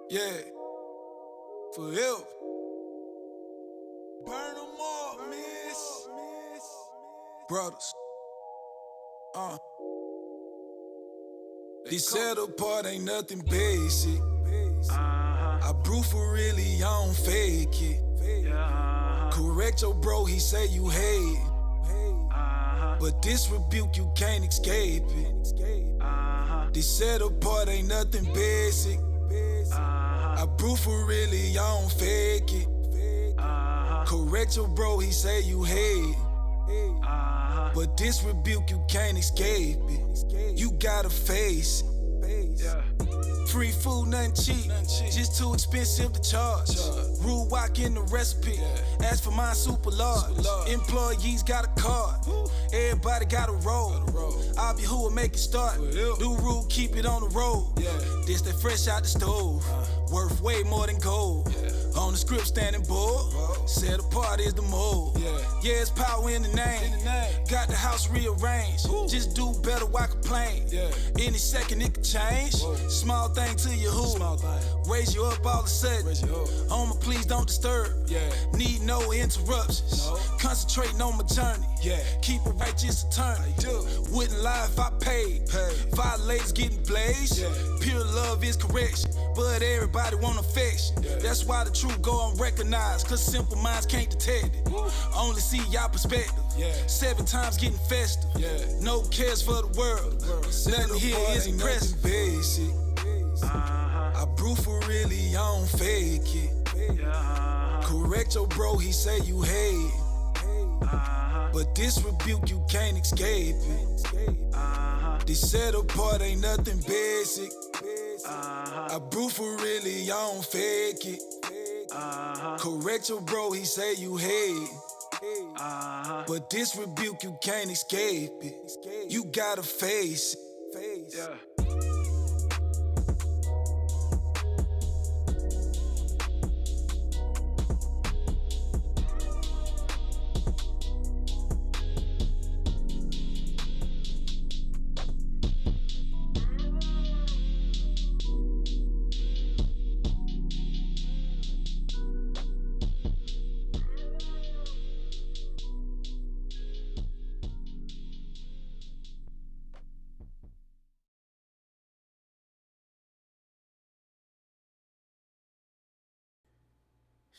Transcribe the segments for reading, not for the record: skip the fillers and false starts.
Yeah, forever. Burn them all, miss. Brothers, they said apart ain't nothing basic. I brew for really, I don't fake it. Correct your bro, he say you hate. But this rebuke, you can't escape it. They said apart ain't nothing basic. I brew for really, I don't fake it. Correct your bro, he say you hate. But this rebuke, you can't escape it. You gotta face it. Free food, nothing cheap. Just too expensive to charge. Rule walk in the recipe. Ask for mine super large. Employees got a card. Everybody got a roll. I'll be who will make it start. New rule, keep it on the road. This that fresh out the stove. Worth way more than gold. On the script standing bold. Set apart is the mold. Yeah, it's power in the name. Got the house rearranged. Just do better, why complain? Any second it could change. Small thing to your who. Raise you up all of a sudden. Homie, please don't disturb. Need no interruptions. Concentrating on my journey. Keep a righteous attorney. Wouldn't lie if I paid. Violators getting blazed. Pure love is correction. But everybody want affection. That's why the truth go unrecognized. Cause simple minds can't detect it. Only see y'all perspective. 7 times getting festive. No cares for the world. Nothing here is impressive. Basic. I brew for really, I don't fake it. Correct your bro, he say you hate. But this rebuke, you can't escape it. They said apart ain't nothing basic. I brew for really, I don't fake it. Correct your bro, he say you hate. But this rebuke, you can't escape it. You gotta face it.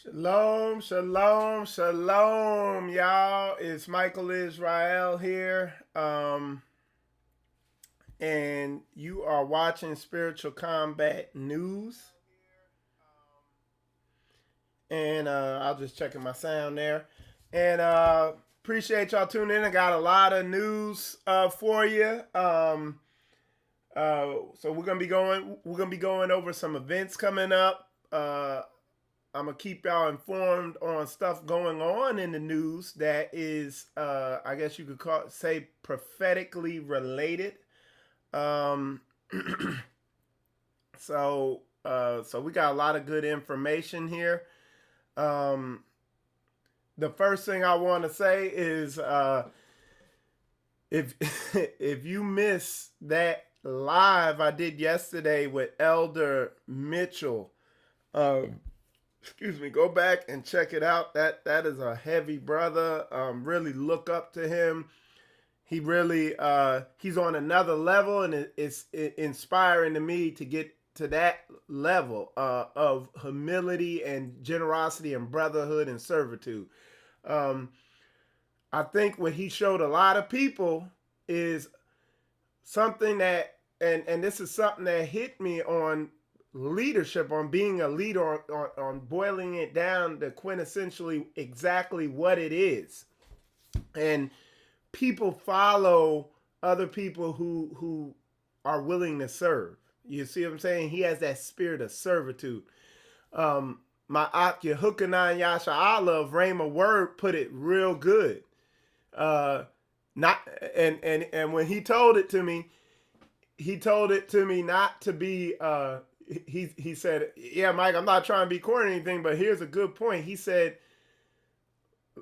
Shalom, shalom, shalom, y'all. It's Michael Israel here. And you are watching Spiritual Combat News. And I was just checking my sound there. And appreciate y'all tuning in. I got a lot of news for you. So we're gonna be going over some events coming up. I'm going to keep y'all informed on stuff going on in the news that is, I guess you could say prophetically related. So we got a lot of good information here. The first thing I want to say is, if you miss that live I did yesterday with Elder Mitchell, excuse me, go back and check it out. That is a heavy brother. Really look up to him. He really he's on another level, and it's inspiring to me to get to that level of humility and generosity and brotherhood and servitude. I think what he showed a lot of people is something that, and this is something that hit me on leadership, on being a leader, on boiling it down to quintessentially exactly what it is. And people follow other people who are willing to serve. You see what I'm saying? He has that spirit of servitude. My Akya Hukanan Yasha Allah of Rhema Word put it real good. And when he told it to me not to be he said, yeah, Mike, I'm not trying to be corny or anything, but here's a good point. He said,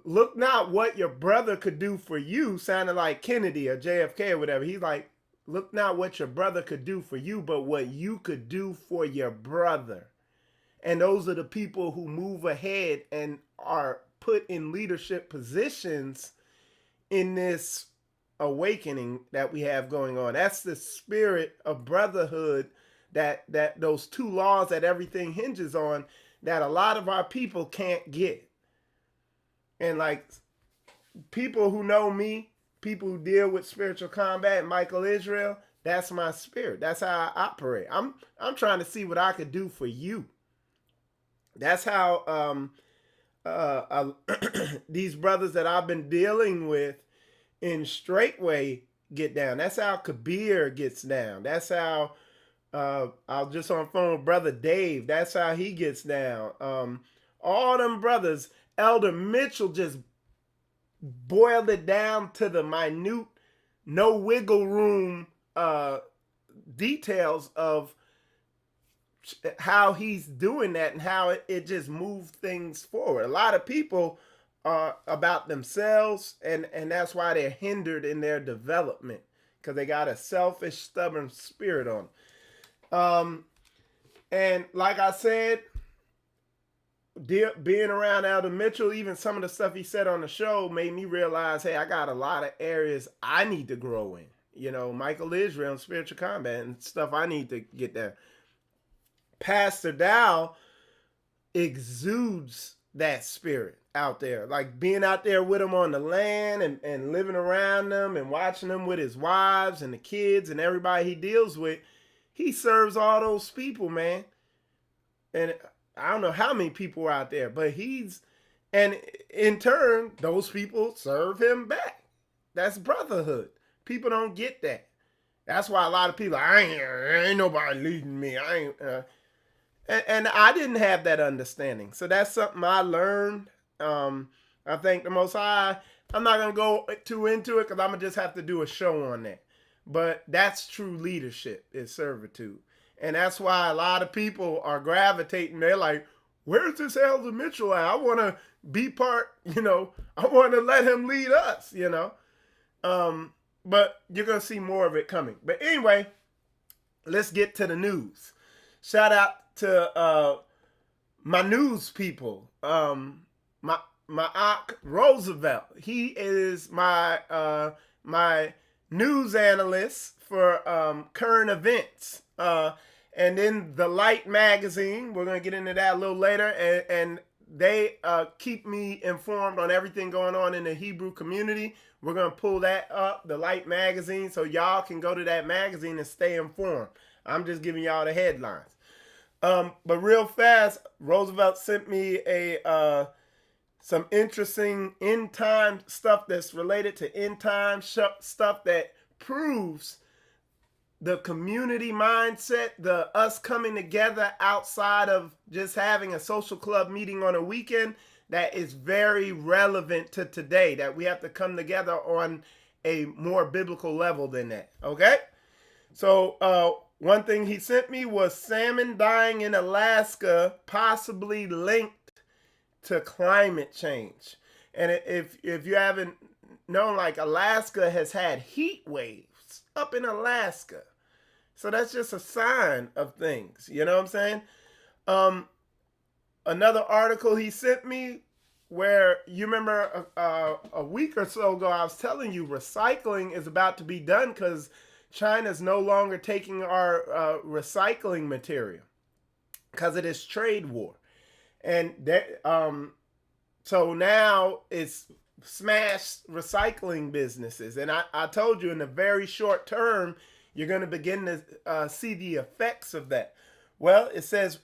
look not what your brother could do for you, sounding like Kennedy or JFK or whatever. He's like, Look not what your brother could do for you, but what you could do for your brother. And those are the people who move ahead and are put in leadership positions in this awakening that we have going on. That's the spirit of brotherhood, that those two laws that everything hinges on, that a lot of our people can't get. And like, people who know me, people who deal with spiritual combat, Michael Israel, that's my spirit. That's how I operate. I'm trying to see what I could do for you. That's how these brothers that I've been dealing with in Straightway get down. That's how Kabir gets down. That's how I was just on the phone with Brother Dave. That's how he gets down. All them brothers, Elder Mitchell just boiled it down to the minute, no wiggle room details of how he's doing that and how it just moved things forward. A lot of people are about themselves, and that's why they're hindered in their development, because they got a selfish, stubborn spirit on them. And like I said, being around Elder Mitchell, even some of the stuff he said on the show made me realize, hey, I got a lot of areas I need to grow in. You know, Michael Israel and spiritual combat and stuff I need to get there. Pastor Dow exudes that spirit out there, like being out there with him on the land and living around them and watching them with his wives and the kids and everybody he deals with. He serves all those people, man. And I don't know how many people are out there, but and in turn, those people serve him back. That's brotherhood. People don't get that. That's why a lot of people, ain't nobody leading me. And I didn't have that understanding. So that's something I learned. I think the Most High, I'm not going to go too into it because I'm going to just have to do a show on that. But that's true leadership, is servitude. And that's why a lot of people are gravitating. They're like, where's this Elder Mitchell at? I want to be part, I want to let him lead us, But you're going to see more of it coming. But anyway, let's get to the news. Shout out to my news people. My Ak Roosevelt. He is my news analyst for current events. And then The Light magazine, we're going to get into that a little later, and they keep me informed on everything going on in the Hebrew community. We're going to pull that up, The Light magazine, so y'all can go to that magazine and stay informed. I'm just giving y'all the headlines. But real fast, Roosevelt sent me some interesting end time stuff that's related to end time stuff that proves the community mindset, us coming together outside of just having a social club meeting on a weekend, that is very relevant to today, that we have to come together on a more biblical level than that. Okay? So, one thing he sent me was salmon dying in Alaska, possibly linked to climate change. And if you haven't known, like, Alaska has had heat waves up in Alaska. So that's just a sign of things. You know what I'm saying? Another article he sent me, where you remember a week or so ago, I was telling you recycling is about to be done because China's no longer taking our recycling material because of this trade war. And that, so now it's smashed recycling businesses. And I told you in the very short term, you're going to begin to see the effects of that. Well, it says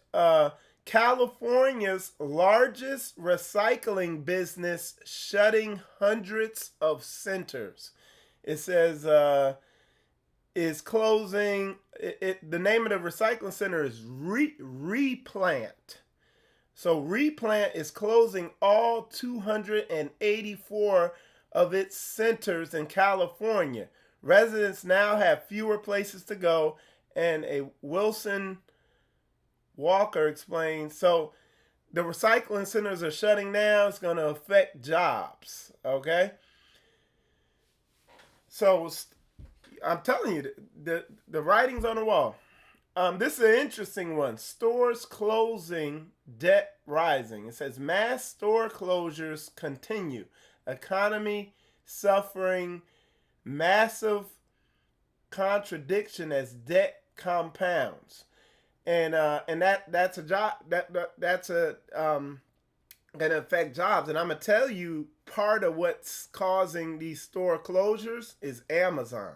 California's largest recycling business shutting hundreds of centers. It says is closing. The name of the recycling center is Replant. So Replant is closing all 284 of its centers in California. Residents now have fewer places to go, and a Wilson Walker explains. So the recycling centers are shutting down. It's going to affect jobs. Okay. So I'm telling you, the writing's on the wall. This is an interesting one. Stores closing, debt rising. It says mass store closures continue. Economy suffering massive contradiction as debt compounds. And that's a job that's gonna affect jobs. And I'm gonna tell you, part of what's causing these store closures is Amazon.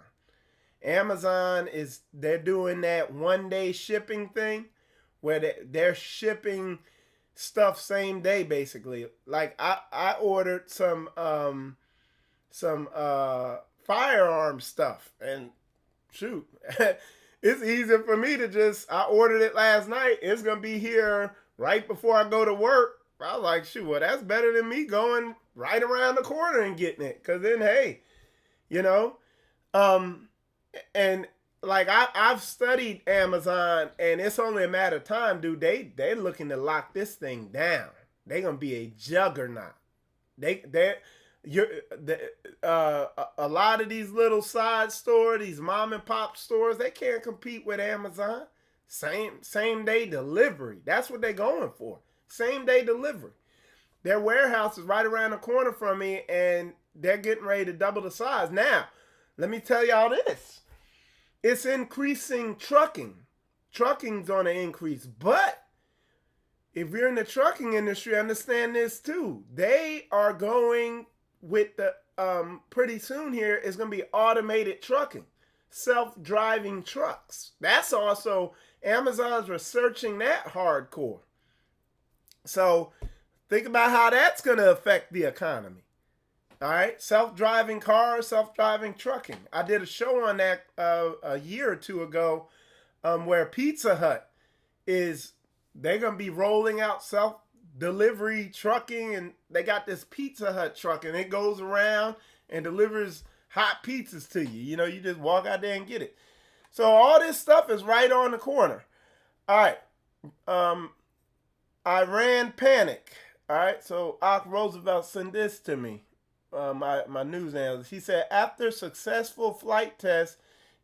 Amazon they're doing that 1-day shipping thing where they're shipping stuff same day basically. Like I ordered some firearm stuff, and shoot, it's easier for me to I ordered it last night. It's gonna be here right before I go to work. I was like, shoot, well, that's better than me going right around the corner and getting it. Cause then, hey, you know, and like I've studied Amazon, and it's only a matter of time, dude. They're looking to lock this thing down. They're gonna be a juggernaut. A lot of these little side stores, these mom and pop stores, they can't compete with Amazon. Same day delivery. That's what they're going for. Same day delivery. Their warehouse is right around the corner from me, and they're getting ready to double the size. Now, let me tell y'all this. It's increasing trucking. Trucking's on an increase. But if you're in the trucking industry, understand this too. They are going with the, pretty soon here, it's going to be automated trucking. Self-driving trucks. That's also, Amazon's researching that hardcore. So think about how that's going to affect the economy. All right, self-driving cars, self-driving trucking. I did a show on that a year or two ago, where Pizza Hut they're gonna be rolling out self-delivery trucking, and they got this Pizza Hut truck, and it goes around and delivers hot pizzas to you. You know, you just walk out there and get it. So all this stuff is right on the corner. All right, Iran panic. All right, so Roosevelt sent this to me. My news analyst. He said, after successful flight tests,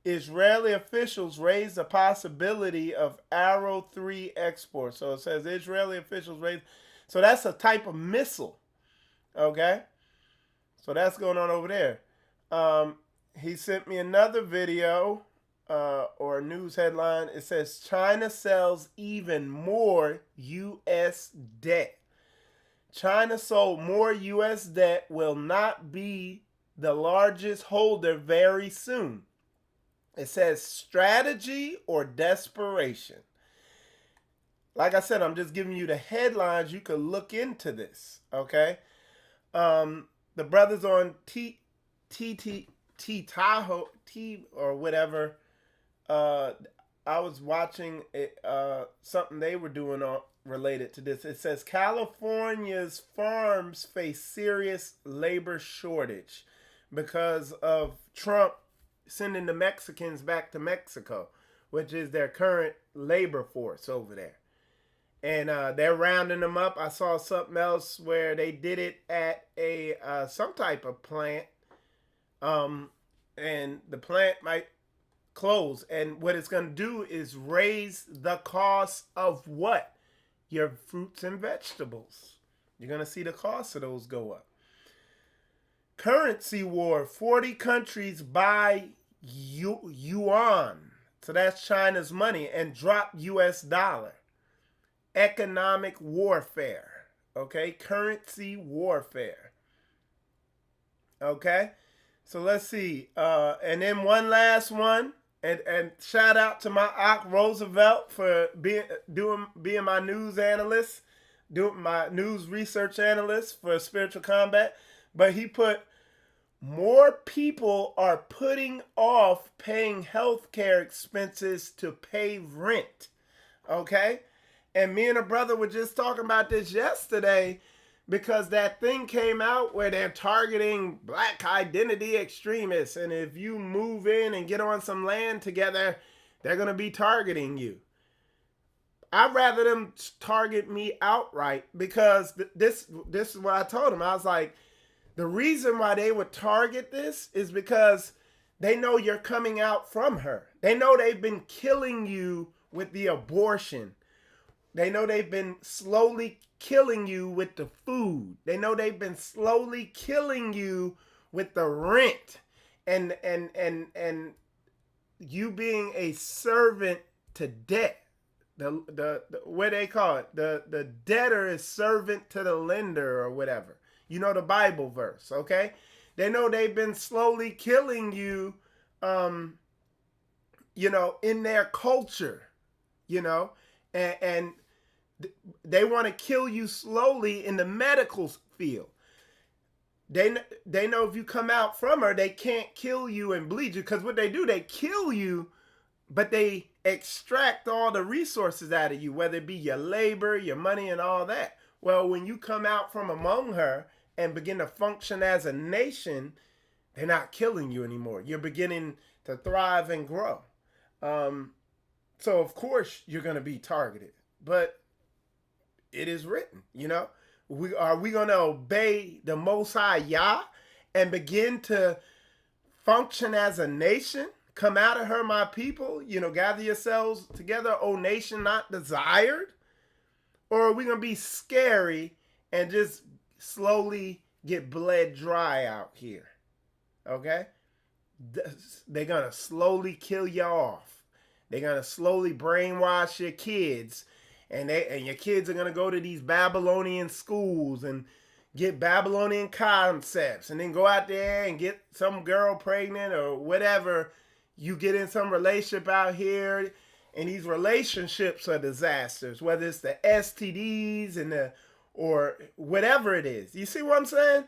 Israeli officials raised the possibility of Arrow 3 export. So it says Israeli officials raised. So that's a type of missile. Okay? So that's going on over there. He sent me another video or a news headline. It says China sells even more U.S. debt. China sold more U.S. debt, will not be the largest holder very soon. It says strategy or desperation. Like I said, I'm just giving you the headlines. You could look into this, okay? The brothers on Tahoe, or whatever, I was watching something they were doing related to this. It says California's farms face serious labor shortage because of Trump sending the Mexicans back to Mexico, which is their current labor force over there. And they're rounding them up. I saw something else where they did it at some type of plant, and the plant might close. And what it's going to do is raise the cost of what? Your fruits and vegetables. You're going to see the cost of those go up. Currency war. 40 countries buy yuan. So that's China's money, and drop U.S. dollar. Economic warfare. Okay? Currency warfare. Okay? So let's see. And then one last one. And shout out to my Ock Roosevelt for being my news analyst, doing my news research analyst for Spiritual Combat. But he put, more people are putting off paying healthcare expenses to pay rent. Okay? And me and a brother were just talking about this yesterday, because that thing came out where they're targeting black identity extremists. And if you move in and get on some land together, they're going to be targeting you. I'd rather them target me outright, because this is what I told them. I was like, the reason why they would target this is because They know you're coming out from her. They know they've been killing you with the abortion. They know they've been slowly killing you with the food. They know they've been slowly killing you with the rent and you being a servant to debt. The what they call it, the debtor is servant to the lender or whatever. You know the Bible verse, okay? They know they've been slowly killing you, in their culture, and they want to kill you slowly in the medical field. They know if you come out from her, they can't kill you and bleed you, because what they do, they kill you, but they extract all the resources out of you, whether it be your labor, your money, and all that. Well, when you come out from among her and begin to function as a nation, they're not killing you anymore. You're beginning to thrive and grow. So of course you're going to be targeted, but it is written, are we going to obey the Most High Yah and begin to function as a nation? Come out of her, my people, gather yourselves together, O nation not desired? Or are we going to be scary and just slowly get bled dry out here? Okay? They're going to slowly kill you off. They're going to slowly brainwash your kids. And your kids are going to go to these Babylonian schools and get Babylonian concepts. And then go out there and get some girl pregnant or whatever. You get in some relationship out here. And these relationships are disasters. Whether it's the STDs or whatever it is. You see what I'm saying?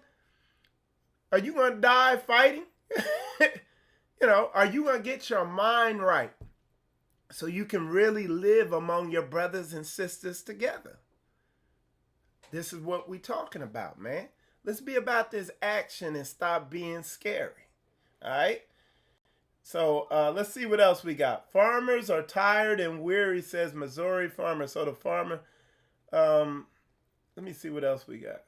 Are you going to die fighting? Are you going to get your mind right so you can really live among your brothers and sisters together? This is what we're talking about, man. Let's be about this action and stop being scary. All right? So let's see what else we got. Farmers are tired and weary, says Missouri farmer. So the farmer, let me see what else we got.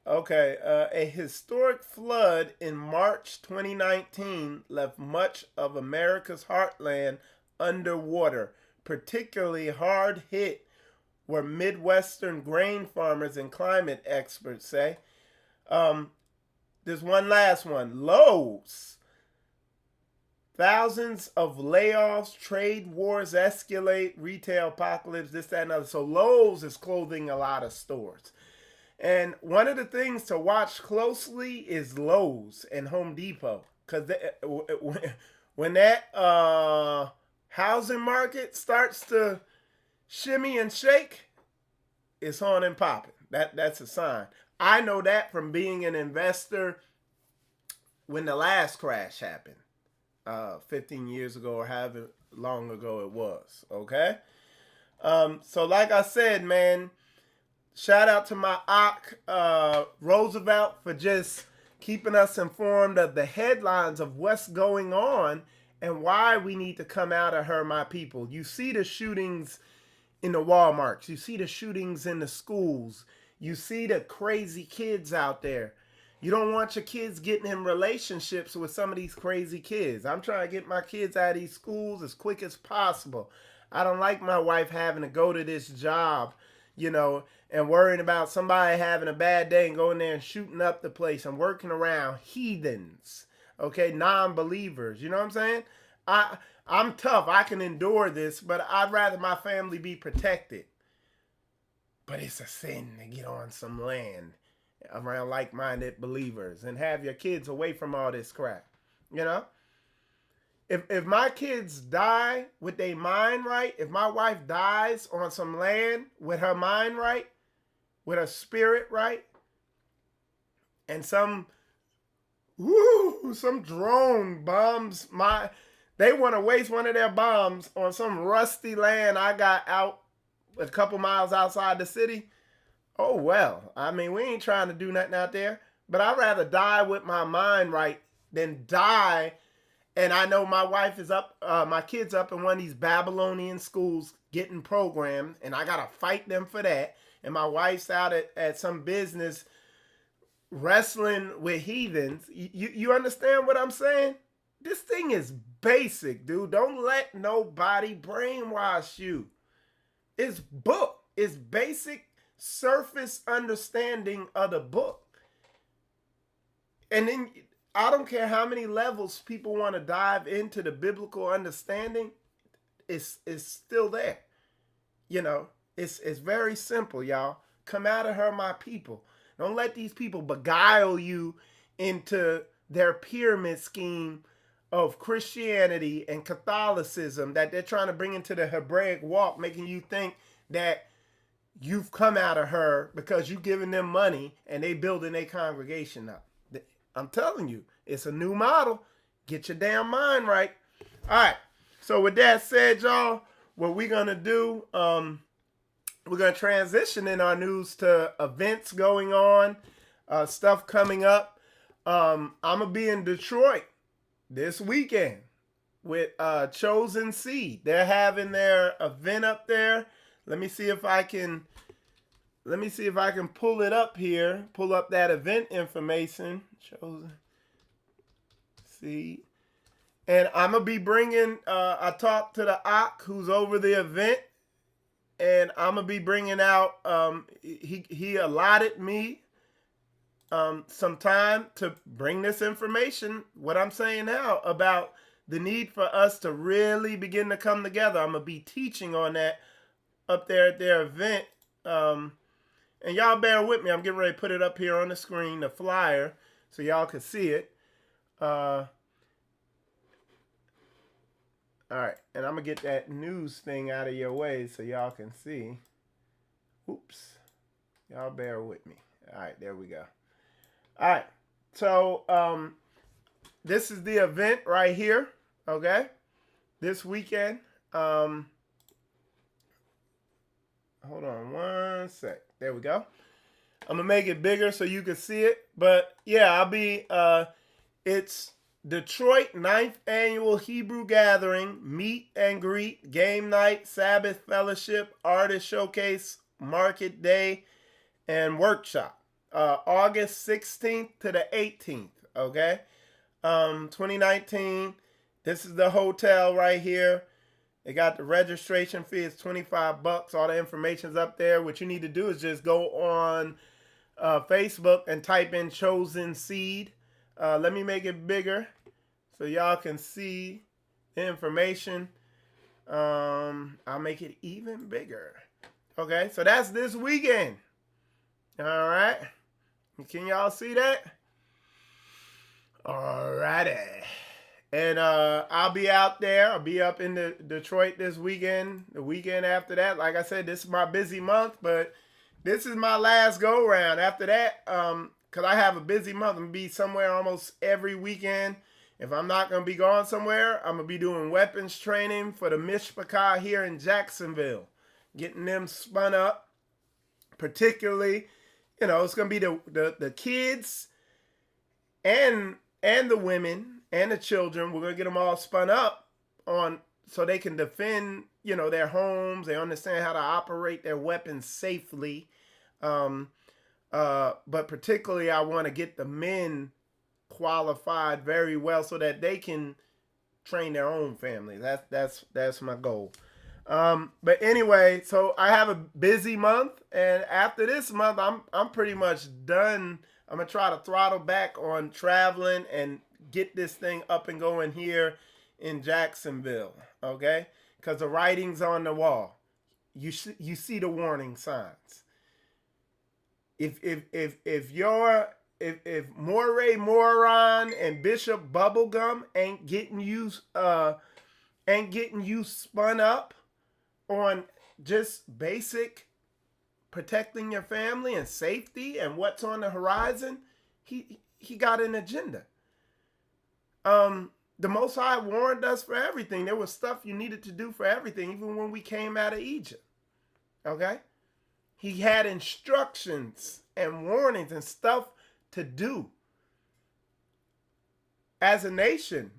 Okay, a historic flood in March 2019 left much of America's heartland underwater. Particularly hard hit were Midwestern grain farmers and climate experts say. There's one last one. Lowe's. Thousands of layoffs, trade wars escalate, retail apocalypse, this, that, and other. So Lowe's is clothing a lot of stores. And one of the things to watch closely is Lowe's and Home Depot. Because when that housing market starts to shimmy and shake, it's on and popping. That's a sign. I know that from being an investor when the last crash happened 15 years ago or however long ago it was. Okay? So like I said, man, shout out to my Ak Roosevelt for just keeping us informed of the headlines of what's going on and why we need to come out of her, my people. You see the shootings in the Walmarts. You see the shootings in the schools. You see the crazy kids out there. You don't want your kids getting in relationships with some of these crazy kids. I'm trying to get my kids out of these schools as quick as possible. I don't like my wife having to go to this job, and worrying about somebody having a bad day and going there and shooting up the place and working around heathens, okay, non-believers. You know what I'm saying? I'm tough. I can endure this, but I'd rather my family be protected. But it's a sin to get on some land around like-minded believers and have your kids away from all this crap. If my kids die with their mind right, if my wife dies on some land with her mind right, with her spirit right, and some drone bombs they want to waste one of their bombs on some rusty land I got out a couple miles outside the city. Oh, well, I mean, we ain't trying to do nothing out there, but I'd rather die with my mind right than die. And I know my wife is up, my kid's up in one of these Babylonian schools getting programmed, and I got to fight them for that. And my wife's out at some business wrestling with heathens. You understand what I'm saying? This thing is basic, dude. Don't let nobody brainwash you. It's book. It's basic surface understanding of the book. And then I don't care how many levels people want to dive into the biblical understanding, it's still there. You know, it's very simple, y'all. Come out of her, my people. Don't let these people beguile you into their pyramid scheme of Christianity and Catholicism that they're trying to bring into the Hebraic walk, making you think that you've come out of her because you've given them money and they building a congregation up. I'm telling you, it's a new model. Get your damn mind right. All right. So with that said, y'all, what we're going to do, we're going to transition in our news to events going on, stuff coming up. I'm going to be in Detroit this weekend with Chosen Seed. They're having their event up there. Let me see if I can pull it up here. Pull up that event information. Chosen Seed. And I'm going to be bringing, I talked to the Ak who's over the event. And I'm going to be bringing out, he allotted me some time to bring this information, what I'm saying now, about the need for us to really begin to come together. I'm going to be teaching on that up there at their event. And y'all bear with me. I'm getting ready to put it up here on the screen, the flyer, so y'all can see it. All right, and I'm going to get that news thing out of your way so y'all can see. Oops. Y'all bear with me. All right, there we go. All right, so this is the event right here, okay? This weekend. Hold on one sec. There we go. I'm going to make it bigger so you can see it. But, yeah, I'll be, it's Detroit 9th Annual Hebrew Gathering, Meet and Greet, Game Night, Sabbath Fellowship, Artist Showcase, Market Day, and Workshop. August 16th to the 18th, okay? 2019. This is the hotel right here. They got the registration fee. It's $25. All the information's up there. What you need to do is just go on Facebook and type in Chosen Seed. Let me make it bigger so y'all can see the information. I'll make it even bigger. Okay, so that's this weekend. All right. Can y'all see that? All righty. And I'll be out there. I'll be up in Detroit this weekend. The weekend after that, like I said, this is my busy month, but this is my last go round. After that, because I have a busy month, I'm going to be somewhere almost every weekend. If I'm not going to be going somewhere, I'm going to be doing weapons training for the Mishpachah here in Jacksonville. Getting them spun up. Particularly, you know, it's going to be the kids and the women and the children. We're going to get them all spun up on so they can defend, you know, their homes. They understand how to operate their weapons safely. But particularly, I want to get the men qualified very well so that they can train their own families. That's my goal. But anyway, so I have a busy month, and after this month, I'm pretty much done. I'm gonna try to throttle back on traveling and get this thing up and going here in Jacksonville, okay? Because the writing's on the wall. You see the warning signs. If Moray Moron and Bishop Bubblegum ain't getting you spun up on just basic protecting your family and safety and what's on the horizon, he got an agenda. The Most High warned us for everything. There was stuff you needed to do for everything, even when we came out of Egypt. Okay? He had instructions and warnings and stuff to do. As a nation,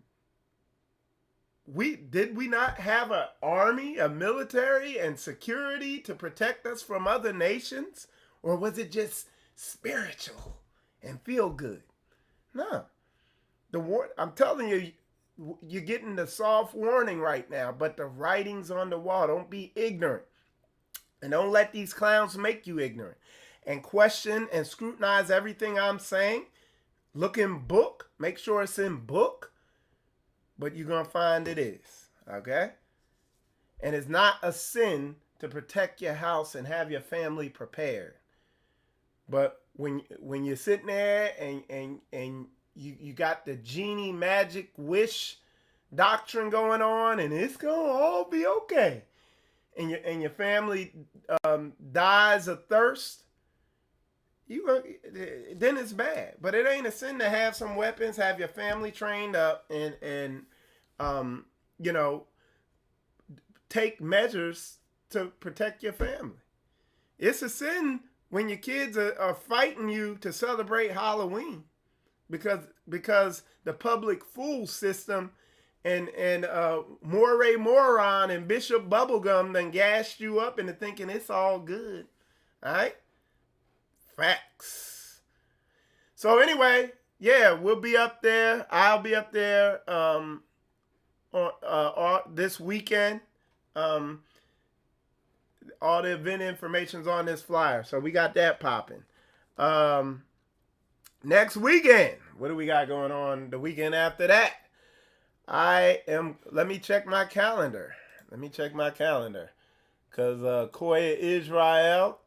did we not have an army, a military, and security to protect us from other nations? Or was it just spiritual and feel good. No. I'm telling you, you're getting the soft warning right now, but the writing's on the wall. Don't be ignorant. And don't let these clowns make you ignorant. And question and scrutinize everything I'm saying. Look in book. Make sure it's in book. But you're going to find it is. Okay? And it's not a sin to protect your house and have your family prepared. But when you're sitting there and you got the genie magic wish doctrine going on, and it's going to all be okay. And your family dies of thirst, then it's bad. But it ain't a sin to have some weapons, have your family trained up, and take measures to protect your family. It's a sin when your kids are fighting you to celebrate Halloween because the public fool system and Moray Moron and Bishop Bubblegum done gassed you up into thinking it's all good. All right? Facts. So anyway, yeah, we'll be up there. I'll be up there this weekend. All the event information's on this flyer. So we got that popping. Next weekend, what do we got going on the weekend after that? Let me check my calendar. Because Koya Israel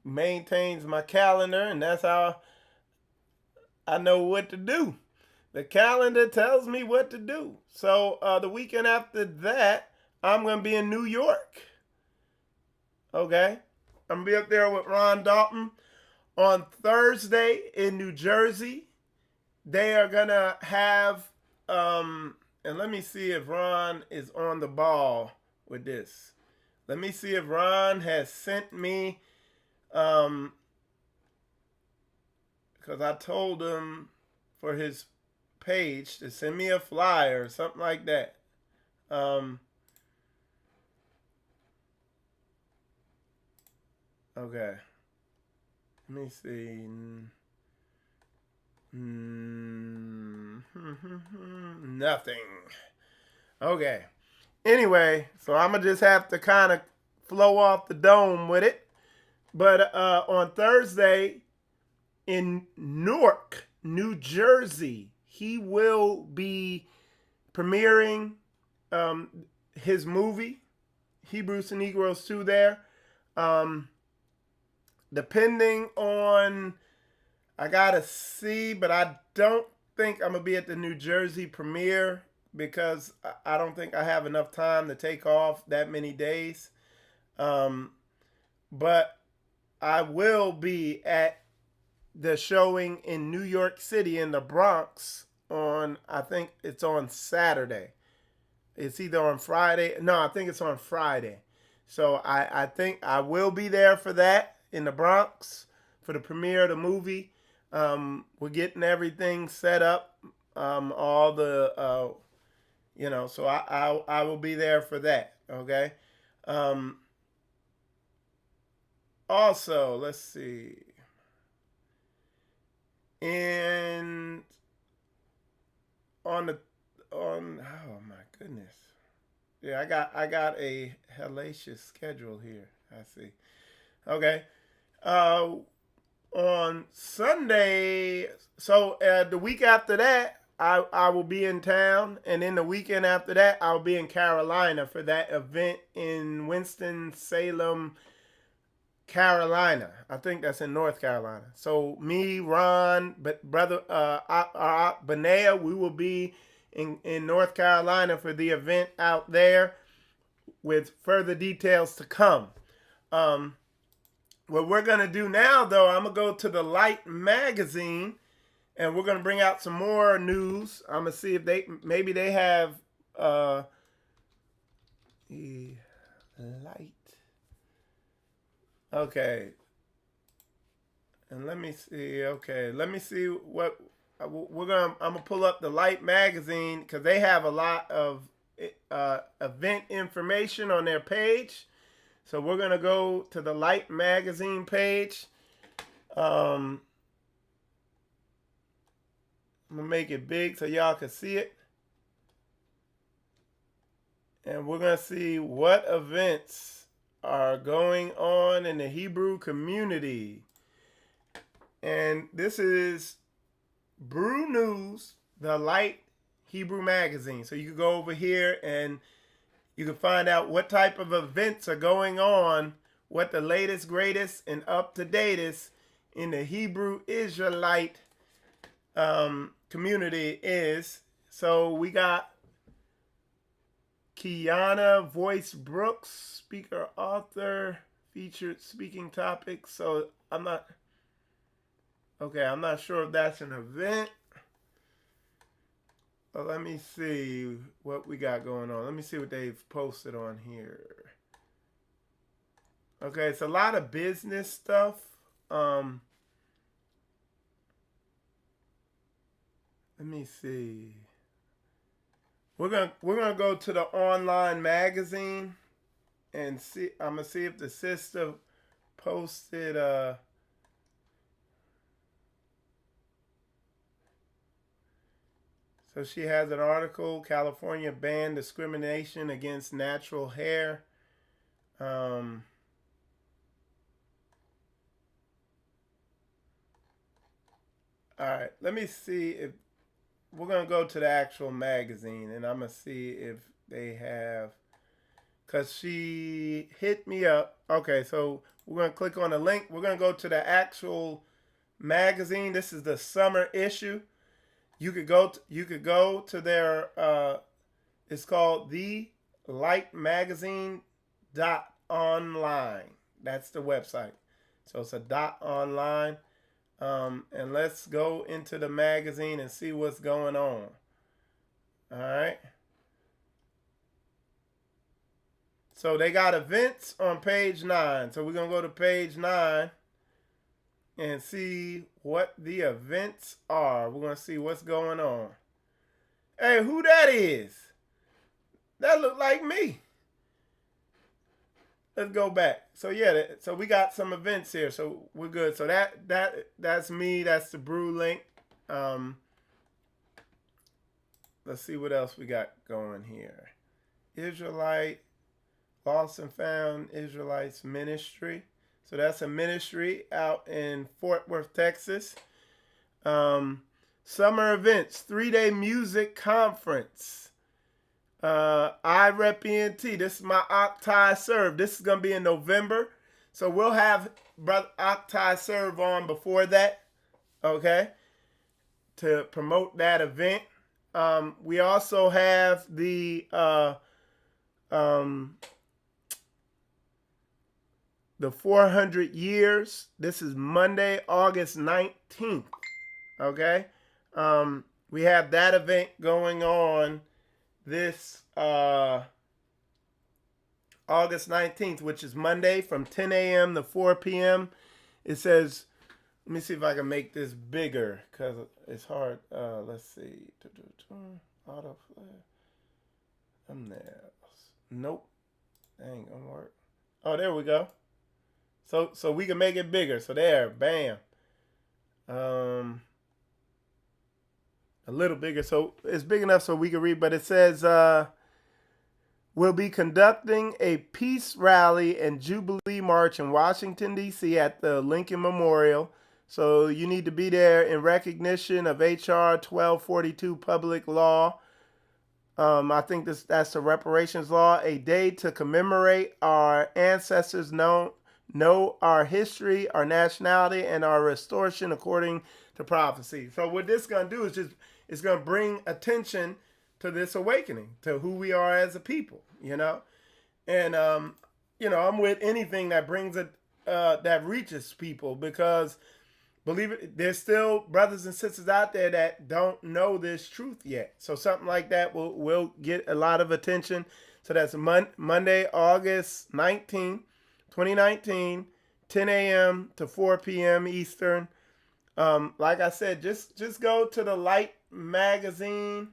maintains my calendar, and that's how I know what to do. The calendar tells me what to do. So the weekend after that, I'm going to be in New York. Okay? I'm going to be up there with Ron Dalton. On Thursday in New Jersey, they are going to have, and let me see if Ron is on the ball with this. Let me see if Ron has sent me, because I told him for his page to send me a flyer or something like that. Okay. Let me see. Nothing. Okay. Anyway, so I'm going to just have to kind of flow off the dome with it. But on Thursday in Newark, New Jersey, he will be premiering his movie, Hebrews and Negroes 2 there. Depending on, I gotta see, but I don't think I'm gonna be at the New Jersey premiere because I don't think I have enough time to take off that many days. But I will be at the showing in New York City in the Bronx I think it's on Saturday. It's either on Friday. No, I think it's on Friday. So I think I will be there for that in the Bronx for the premiere of the movie. We're getting everything set up. All the, so I will be there for that. Okay. Also, let's see. And oh my goodness. Yeah, I got a hellacious schedule here. I see. Okay. On Sunday, so the week after that, I will be in town, and then the weekend after that, I'll be in Carolina for that event in Winston-Salem, Carolina. I think that's in North Carolina. So me, Ron, brother Benea, we will be in North Carolina for the event out there with further details to come. What we're going to do now, though, I'm going to go to the Light magazine, and we're going to bring out some more news. I'm going to see if maybe they have Light. Okay. And let me see. Okay. Let me see what I'm going to pull up the Light magazine because they have a lot of event information on their page. So we're going to go to the Light magazine page. I'm going to make it big so y'all can see it. And we're going to see what events are going on in the Hebrew community. And this is Brew News, the Light Hebrew magazine. So you can go over here and you can find out what type of events are going on, what the latest, greatest, and up-to-datest in the Hebrew Israelite community is. So we got Kiana Voice Brooks, speaker, author, featured speaking topics. So I'm not sure if that's an event. But let me see what we got going on. Let me see what they've posted on here. Okay, it's a lot of business stuff. Let me see. We're gonna go to the online magazine and see. I'm gonna see if the sister posted. So she has an article: California banned discrimination against natural hair. All right, let me see if we're going to go to the actual magazine and I'm going to see if they have, because she hit me up. Okay, so we're going to click on the link. We're going to go to the actual magazine. This is the summer issue. You could go to their, it's called the lightmagazine.online. That's the website. So it's a .online. And let's go into the magazine and see what's going on. All right. So they got events on page 9. So we're going to go to page 9 and see what the events are. We're going to see what's going on. Hey, who that is? That look like me. Let's go back. So yeah, so we got some events here, so we're good. So that's me. That's the Brew link. Let's see what else we got going here. Israelite, Lost and Found Israelites Ministry. So that's a ministry out in Fort Worth, Texas. Summer events, 3-day music conference. IREP-ENT. This is my Octai Serve. This is going to be in November. So we'll have Brother Octai Serve on before that. Okay. To promote that event. We also have the 400 years. This is Monday, August 19th. Okay. We have that event going on this August 19th, which is Monday from 10 a.m. to 4 p.m. It says, let me see if I can make this bigger because it's hard. Let's see. Autoplay. Thumbnails. Nope. That ain't gonna work. Oh, there we go. So we can make it bigger. So there, bam. A little bigger, so it's big enough so we can read, but it says we'll be conducting a peace rally and Jubilee March in Washington, D.C. at the Lincoln Memorial. So you need to be there in recognition of H.R. 1242 public law. I think that's the reparations law, a day to commemorate our ancestors, know our history, our nationality, and our restoration according to prophecy. So what this is going to do is it's going to bring attention to this awakening, to who we are as a people, And, I'm with anything that brings it, that reaches people, because believe it, there's still brothers and sisters out there that don't know this truth yet. So something like that will get a lot of attention. So that's Monday, August 19th, 2019, 10 a.m. to 4 p.m. Eastern. Like I said, just go to the Light Magazine.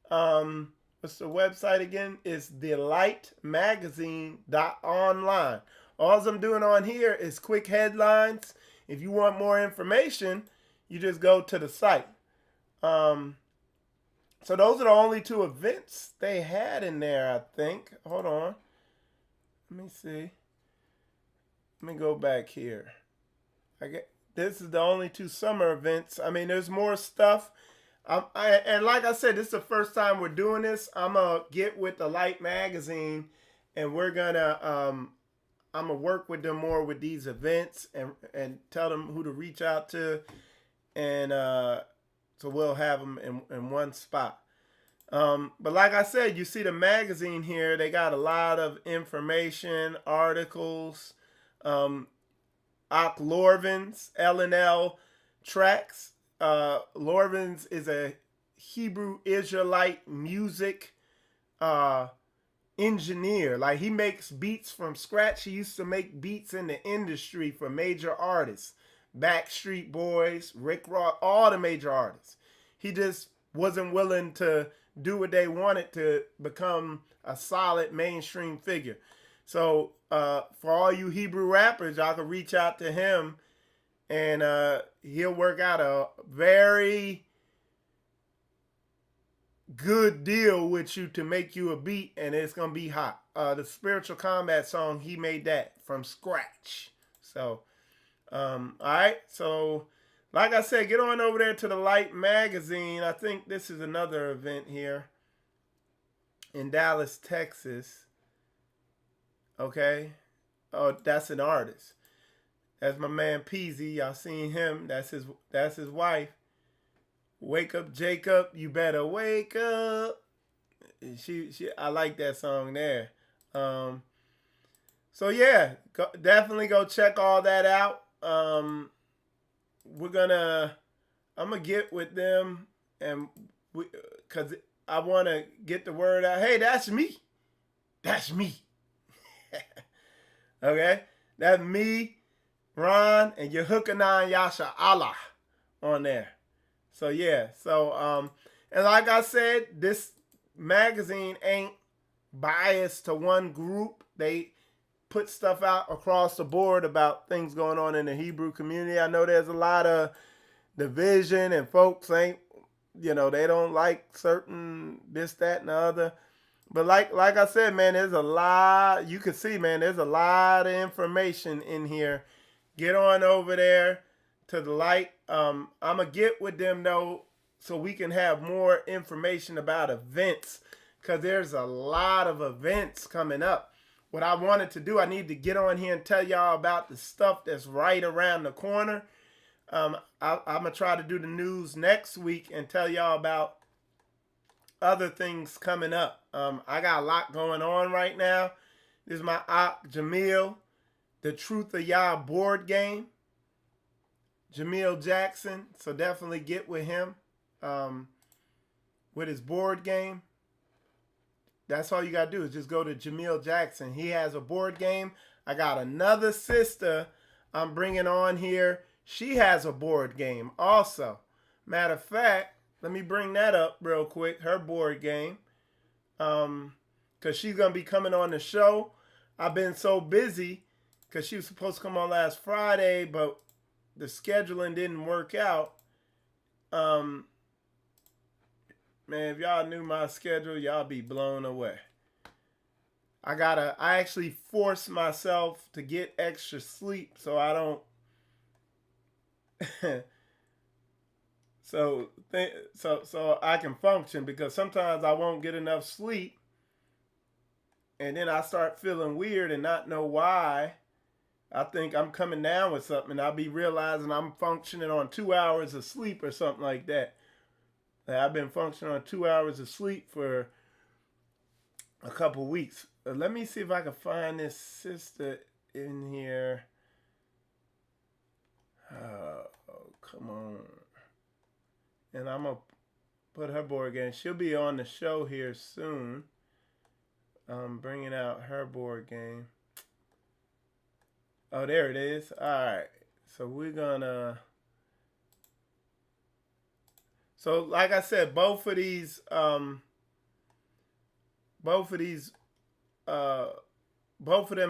What's the website again? It's thelightmagazine.online. All I'm doing on here is quick headlines. If you want more information, you just go to the site. So those are the only two events they had in there, I think. Hold on. Let me see. Let me go back here. This is the only two summer events. I mean, there's more stuff. And like I said, this is the first time we're doing this. I'm gonna get with the Light magazine, and we're gonna I'm gonna work with them more with these events and tell them who to reach out to, and so we'll have them in one spot. But like I said, you see the magazine here. They got a lot of information, articles. Ak Lorvins, L&L tracks. Lorvins is a Hebrew Israelite music engineer. Like, he makes beats from scratch. He used to make beats in the industry for major artists. Backstreet Boys, Rick Ross, all the major artists. He just wasn't willing to do what they wanted to become a solid mainstream figure. So for all you Hebrew rappers, y'all can reach out to him, and he'll work out a very good deal with you to make you a beat, and it's gonna be hot. The Spiritual Combat song, he made that from scratch. So all right, so like I said, get on over there to the Light magazine. I think this is another event here in Dallas, Texas. Okay. Oh, that's an artist. That's my man Peasy. Y'all seen him. That's his wife. Wake up, Jacob. You better wake up. I like that song there. So yeah, definitely go check all that out. I'm gonna get with them, and cause I want to get the word out. Hey, that's me. That's me. Okay, that's me, Ron, and Yehukanan Yasha Allah on there. So yeah, and like I said, this magazine ain't biased to one group. They put stuff out across the board about things going on in the Hebrew community. I know there's a lot of division, and folks ain't, they don't like certain this, that, and the other. But like I said, man, there's a lot. You can see, man, there's a lot of information in here. Get on over there to the Light. I'm going to get with them, though, so we can have more information about events, because there's a lot of events coming up. What I wanted to do, I need to get on here and tell y'all about the stuff that's right around the corner. I'm going to try to do the news next week and tell y'all about other things coming up. I got a lot going on right now. This is my Ak Jamil, the Truth of Yah board game. Jamil Jackson. So definitely get with him with his board game. That's all you got to do is just go to Jamil Jackson. He has a board game. I got another sister I'm bringing on here. She has a board game also. Matter of fact, let me bring that up real quick, her board game. Because she's going to be coming on the show. I've been so busy because she was supposed to come on last Friday, but the scheduling didn't work out. Man, if y'all knew my schedule, y'all be blown away. I actually force myself to get extra sleep so I don't so I can function, because sometimes I won't get enough sleep, and then I start feeling weird and not know why. I think I'm coming down with something, and I'll be realizing I'm functioning on 2 hours of sleep or something like that. I've been functioning on 2 hours of sleep for a couple weeks. Let me see if I can find this sister in here. Oh, come on. And I'm going to put her board game. She'll be on the show here soon. I'm bringing out her board game. Oh, there it is. All right. So we're going to... So like I said, both of them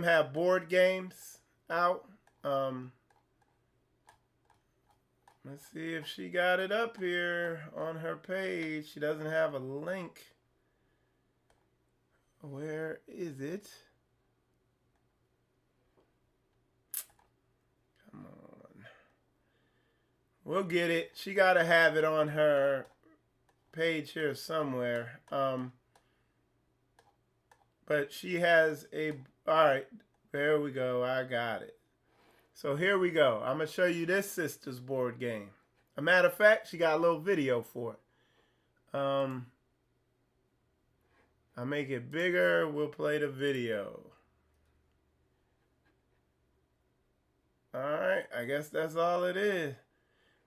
have board games out. Let Let's see if she got it up here on her page. She doesn't have a link. Where is it? Come on. We'll get it. She got to have it on her page here somewhere. But she has a... All right. There we go. I got it. So here we go. I'm going to show you this sister's board game. A matter of fact, she got a little video for it. I'll make it bigger. We'll play the video. All right. I guess that's all it is.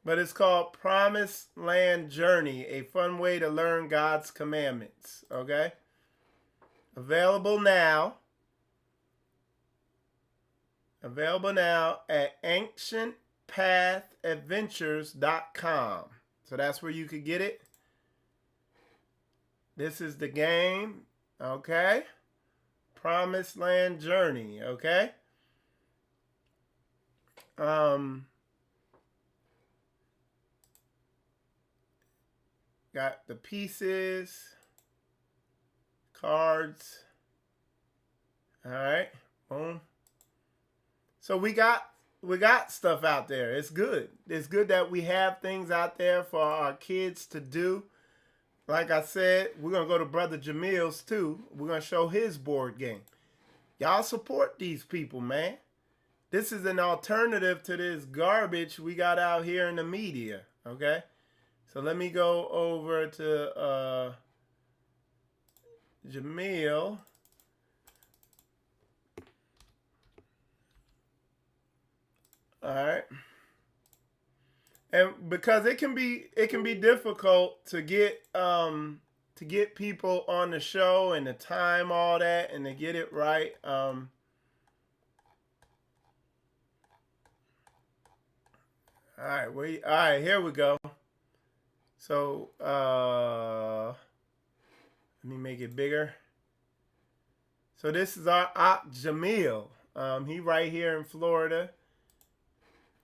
But it's called Promised Land Journey, a fun way to learn God's commandments. Okay? Available now. Available now at ancientpathadventures.com. So that's where you could get it. This is the game. Okay? Promised Land Journey. Okay? Got the pieces, cards. All right, boom. So we got stuff out there. It's good. It's good that we have things out there for our kids to do. Like I said, we're gonna go to Brother Jamil's too. We're gonna show his board game. Y'all support these people, man. This is an alternative to this garbage we got out here in the media. Okay. So let me go over to Jamil. All right. And because it can be difficult to get people on the show and to time all that and to get it right. All right, here we go. So, let me make it bigger. So this is our Jamil. He right here in Florida.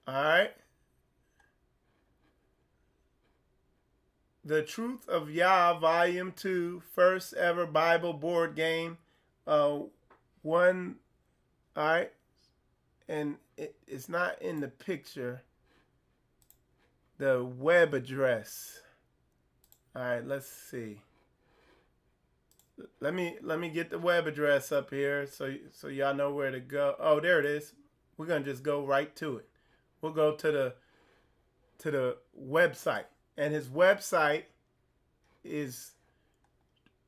All right. The Truth of Yah, Volume 2, first ever Bible board game. One, all right. And it's not in the picture. The web address. All right, let's see. Let me get the web address up here so y'all know where to go. Oh, there it is. We're gonna just go right to it. We'll go to the website, and his website is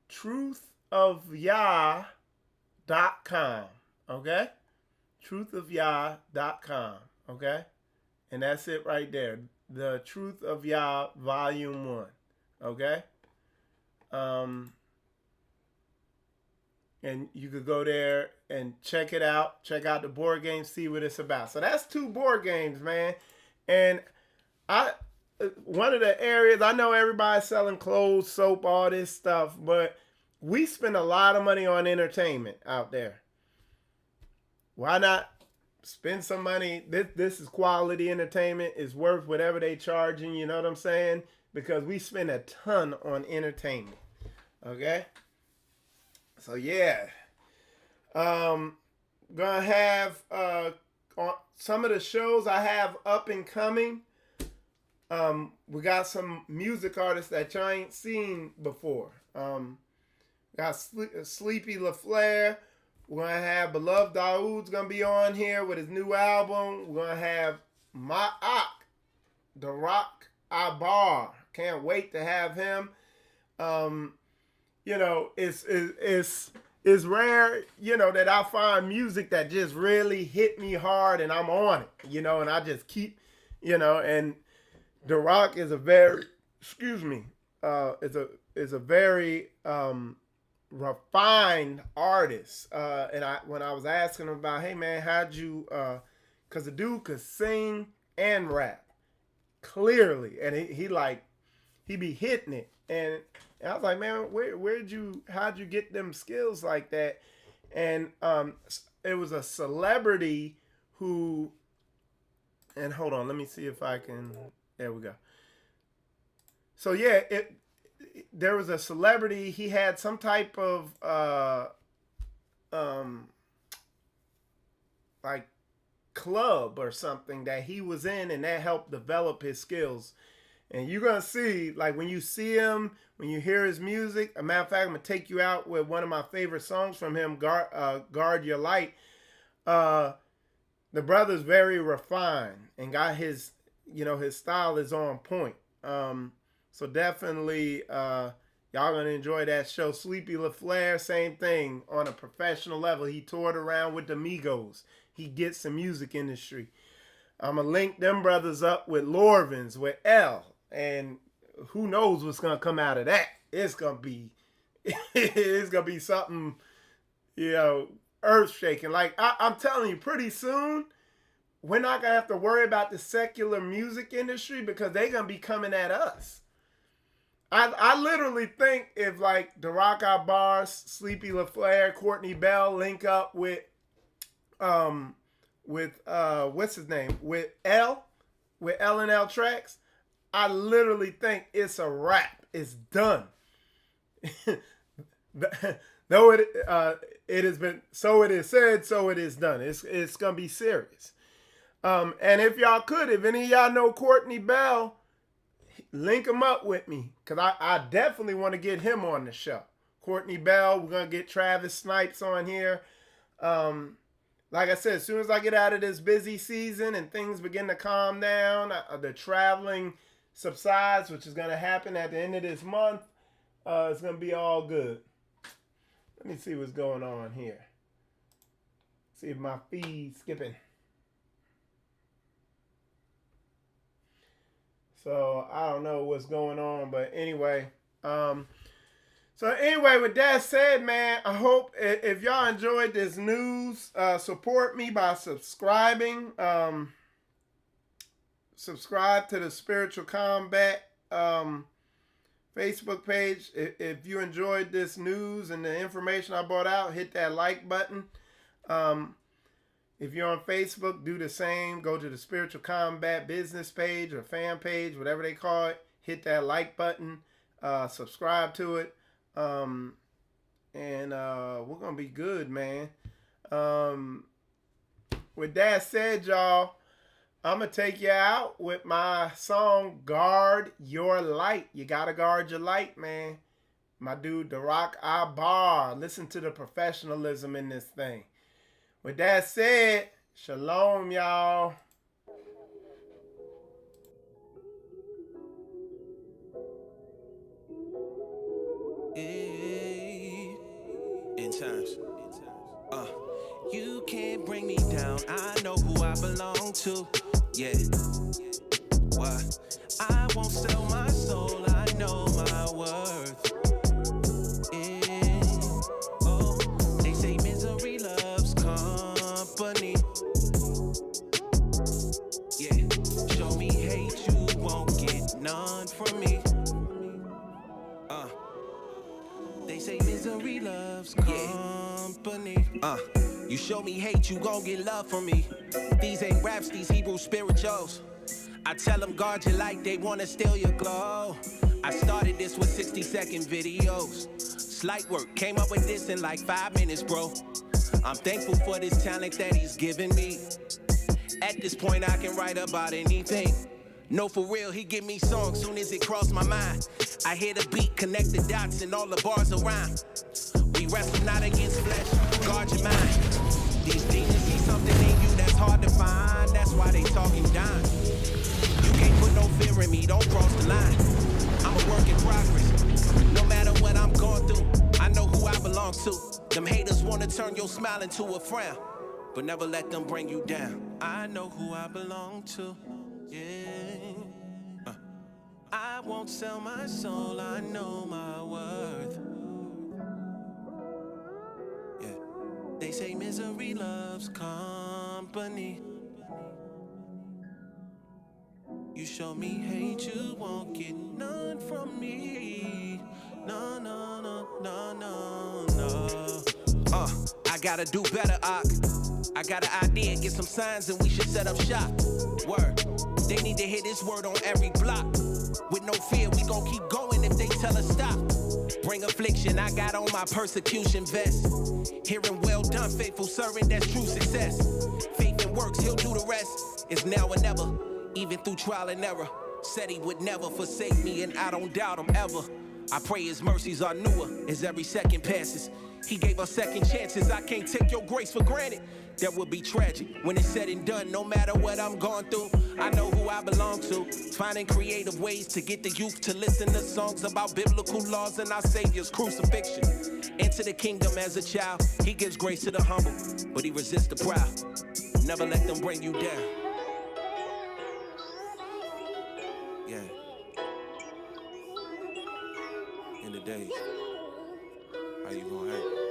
truthofyah.com. Okay, truthofyah.com. Okay, and that's it right there. The Truth of Yah, Volume 1. Okay? And you could go there and check it out. Check out the board game, see what it's about. So that's 2 board games, man. And one of the areas, I know everybody's selling clothes, soap, all this stuff, but we spend a lot of money on entertainment out there. Why not spend some money? This is quality entertainment. It's worth whatever they charging, you know what I'm saying? Because we spend a ton on entertainment. Okay? So yeah. Gonna have on some of the shows I have up and coming. We got some music artists that y'all ain't seen before. Got Sleepy LaFleur. We're going to have Beloved Daoud's going to be on here with his new album. We're going to have Ma'ak, The Rock Abar. Can't wait to have him. You know, it's rare, you know, that I find music that just really hit me hard and I'm on it, you know, and I just keep, you know, and The Rock is a very, is a very refined artist. And when I was asking him about, hey man, how'd you, cause the dude could sing and rap clearly, and he be hitting it, and I was like, man, how'd you get them skills like that? And it was a celebrity who, and hold on, let me see if I can There we go. So yeah, there was a celebrity. He had some type of like club or something that he was in, and that helped develop his skills. And you're gonna see, like, when you see him, when you hear his music. A matter of fact, I'm gonna take you out with one of my favorite songs from him, "Guard Your Light." The brother's very refined and got his, his style is on point. So definitely, y'all gonna enjoy that show. Sleepy LaFleur, same thing on a professional level. He toured around with the Migos. He gets the music industry. I'm gonna link them brothers up with Lorvins, with L, and who knows what's gonna come out of that. It's gonna be something, earth shaking. Like I'm telling you, pretty soon we're not gonna have to worry about the secular music industry, because they're gonna be coming at us. I literally think if, like, Darak Abar, Sleepy LaFleur, Courtney Bell link up with what's his name, with L&L Tracks, I literally think it's a wrap. It's done. Though it has been, so it is said, so it is done. It's gonna be serious. And if y'all could, if any of y'all know Courtney Bell, link him up with me, because I definitely want to get him on the show. Courtney Bell, we're going to get Travis Snipes on here. Like I said, as soon as I get out of this busy season and things begin to calm down, the traveling subsides, which is going to happen at the end of this month, it's going to be all good. Let me see what's going on here. See if my feed's skipping. So I don't know what's going on, but anyway. With that said, man, I hope if y'all enjoyed this news, support me by subscribing. Subscribe to the Spiritual Combat Facebook page. If you enjoyed this news and the information I brought out, hit that like button. If you're on Facebook, do the same. Go to the Spiritual Combat business page or fan page, whatever they call it. Hit that like button. Subscribe to it. And we're going to be good, man. With that said, y'all, I'm going to take you out with my song, Guard Your Light. You got to guard your light, man. My dude, Darak Abar. Listen to the professionalism in this thing. With that said, shalom, y'all. In times. You can't bring me down. I know who I belong to. Yeah. What? I won't sell my soul. I know my worth. They say misery loves company. Yeah. Show me hate, you won't get none from me. They say misery loves company. You show me hate, you gon' get love from me. These ain't raps, these Hebrew spirituals. I tell them guard your light, they wanna steal your glow. I started this with 60-second videos. Slight work, came up with this in like 5 minutes, bro. I'm thankful for this talent that he's given me. At this point, I can write about anything. No, for real, he give me songs soon as it crossed my mind. I hear the beat, connect the dots, and all the bars around. We wrestle not against flesh, guard your mind. These demons see something in you that's hard to find. That's why they talking down. You can't put no fear in me, don't cross the line. I'm a work in progress. No matter what I'm going through, I know who I belong to. Them haters wanna turn your smile into a frown, but never let them bring you down. I know who I belong to. Yeah. I won't sell my soul, I know my worth. Yeah. They say misery loves company. You show me hate, you won't get none from me. No, no, no, no, no, no. I gotta do better, I got an idea, get some signs and we should set up shop. Word. They need to hear this word on every block. With no fear, we gon' keep going if they tell us stop. Bring affliction, I got on my persecution vest. Hearing well done, faithful servant, that's true success. Faith and works, he'll do the rest. It's now or never, even through trial and error. Said he would never forsake me, and I don't doubt him ever. I pray his mercies are newer as every second passes. He gave us second chances, I can't take your grace for granted. That would be tragic when it's said and done. No matter what I'm going through, I know who I belong to. Finding creative ways to get the youth to listen to songs about biblical laws and our Savior's crucifixion. Enter the kingdom as a child. He gives grace to the humble, but he resists the proud. Never let them bring you down. Yeah. In the days, how you gonna hurt?